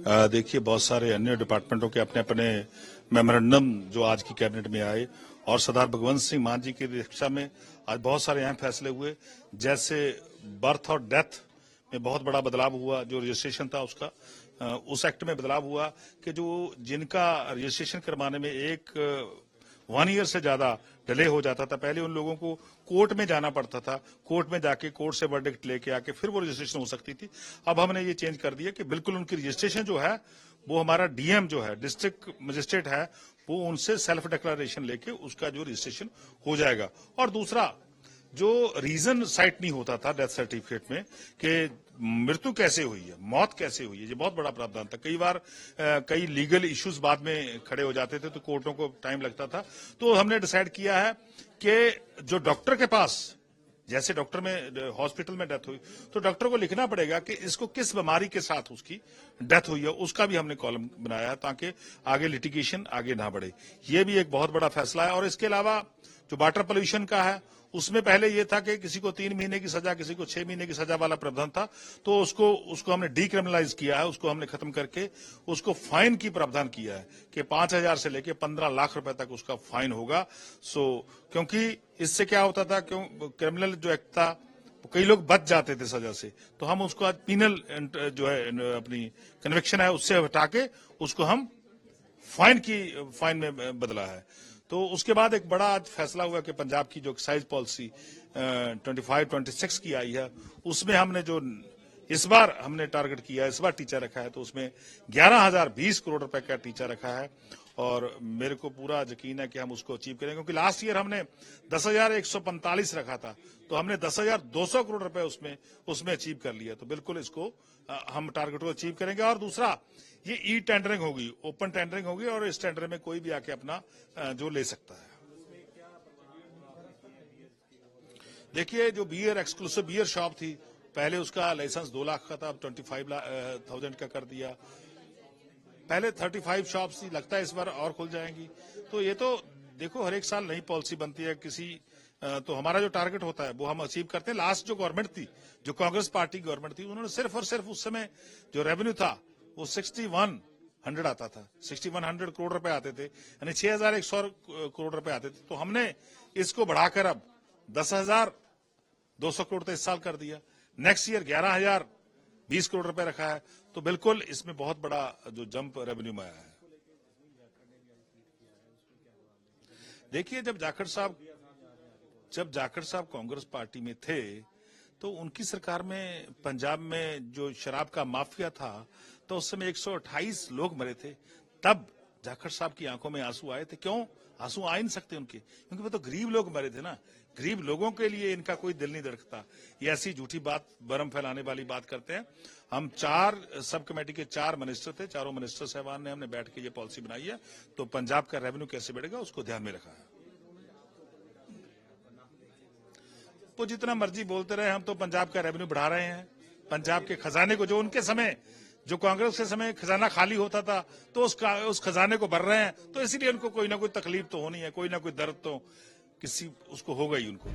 देखिए, बहुत सारे अन्य डिपार्टमेंटों के अपने अपने मेमोरेंडम जो आज की कैबिनेट में आए और सरदार भगवंत सिंह मान जी की अध्यक्षता में आज बहुत सारे अहम फैसले हुए, जैसे बर्थ और डेथ में बहुत बड़ा बदलाव हुआ। जो रजिस्ट्रेशन था उसका उस एक्ट में बदलाव हुआ कि जो जिनका रजिस्ट्रेशन करवाने में एक 1 ईयर से ज्यादा डिले हो जाता था, पहले उन लोगों को कोर्ट में जाना पड़ता था, कोर्ट में जाके कोर्ट से वर्डिक्ट लेके आके फिर वो रजिस्ट्रेशन हो सकती थी। अब हमने ये चेंज कर दिया कि बिल्कुल उनकी रजिस्ट्रेशन जो है वो हमारा डीएम जो है, डिस्ट्रिक्ट मजिस्ट्रेट है, वो उनसे सेल्फ डिक्लेरेशन लेके उसका जो रजिस्ट्रेशन हो जाएगा। और दूसरा, जो रीजन साइट नहीं होता था डेथ सर्टिफिकेट में कि मृत्यु कैसे हुई है, मौत कैसे हुई है, ये बहुत बड़ा प्रावधान था। कई बार कई लीगल इश्यूज बाद में खड़े हो जाते थे तो कोर्टों को टाइम लगता था। तो हमने डिसाइड किया है कि जो डॉक्टर के पास, जैसे डॉक्टर में हॉस्पिटल में डेथ हुई तो डॉक्टर को लिखना पड़ेगा कि इसको किस बीमारी के साथ उसकी डेथ हुई है, उसका भी हमने कॉलम बनाया है ताकि आगे लिटिगेशन आगे ना बढ़े। ये भी एक बहुत बड़ा फैसला है। और इसके अलावा जो वाटर पोल्यूशन का है, उसमें पहले ये था कि किसी को 3 महीने की सजा, किसी को 6 महीने की सजा वाला प्रावधान था, तो उसको हमने डीक्रिमिनलाइज किया है, उसको हमने खत्म करके उसको फाइन की प्रावधान किया है कि 5,000 से लेके 15 लाख रुपए तक उसका फाइन होगा। क्योंकि इससे क्या होता था, क्रिमिनल जो एक्ट था कई लोग बच जाते थे सजा से, तो हम उसको आज पीनल जो है अपनी कन्विक्शन है उससे हटा के उसको हम फाइन में बदला है। तो उसके बाद एक बड़ा आज फैसला हुआ कि पंजाब की जो एक्साइज पॉलिसी 25-26 की आई है, उसमें हमने जो इस बार हमने टारगेट किया है, इस बार टीचा रखा है, तो उसमें 11,020 करोड़ रुपए का टीचा रखा है। और मेरे को पूरा यकीन है कि हम उसको अचीव करेंगे, क्योंकि लास्ट ईयर हमने 10,145 रखा था, तो हमने 10,200 करोड़ रुपए उसमें अचीव कर लिया। तो बिल्कुल इसको हम टारगेट को अचीव करेंगे। और दूसरा, ये ई टेंडरिंग होगी, ओपन टेंडरिंग होगी, और इस टेंडर में कोई भी आके अपना जो ले सकता है। देखिए, जो बियर एक्सक्लूसिव बियर शॉप थी, पहले उसका लाइसेंस 2 लाख का था, अब 25,000 का कर दिया। पहले 35 शॉप्स थी, लगता है इस बार और खुल जाएंगी। तो ये तो देखो, हर एक साल नई पॉलिसी बनती है किसी, तो हमारा जो टारगेट होता है वो हम अचीव करते हैं। लास्ट जो गवर्नमेंट थी, जो कांग्रेस पार्टी गवर्नमेंट थी, उन्होंने सिर्फ और सिर्फ उस समय जो रेवेन्यू था वो 6100 आता था, 6100 करोड़ रुपए आते थे, यानी 6,100 करोड़ रुपए आते थे। तो हमने इसको बढ़ाकर अब 10,200 करोड़ तो इस साल कर दिया। नेक्स्ट ईयर 11,020 करोड़ रुपए रखा है। तो बिल्कुल इसमें बहुत बड़ा जो जंप रेवेन्यू में आया है। देखिए, जब जाखड़ साहब कांग्रेस पार्टी में थे तो उनकी सरकार में पंजाब में जो शराब का माफिया था, तो उस समय 128 लोग मरे थे। तब जाखड़ साहब की आंखों में आंसू आए थे। क्यों आंसू आ नहीं सकते उनके? क्योंकि वो तो गरीब लोग मरे थे ना। गरीब लोगों के लिए इनका कोई दिल नहीं धड़कता। ये ऐसी झूठी बात, भरम फैलाने वाली बात करते हैं। हम 4 सब कमेटी के 4 मिनिस्टर थे, चारों मिनिस्टर साहबान ने हमने बैठ के ये पॉलिसी बनाई है। तो पंजाब का रेवेन्यू कैसे बढ़ेगा उसको ध्यान में रखा है। वो जितना मर्जी बोलते रहे, हम तो पंजाब का रेवेन्यू बढ़ा रहे हैं। पंजाब के खजाने को, जो उनके समय, जो कांग्रेस के समय खजाना खाली होता था, तो उस खजाने को भर रहे हैं। तो इसीलिए उनको कोई ना कोई तकलीफ तो होनी है, कोई ना कोई दर्द तो किसी उसको होगा ही उनको।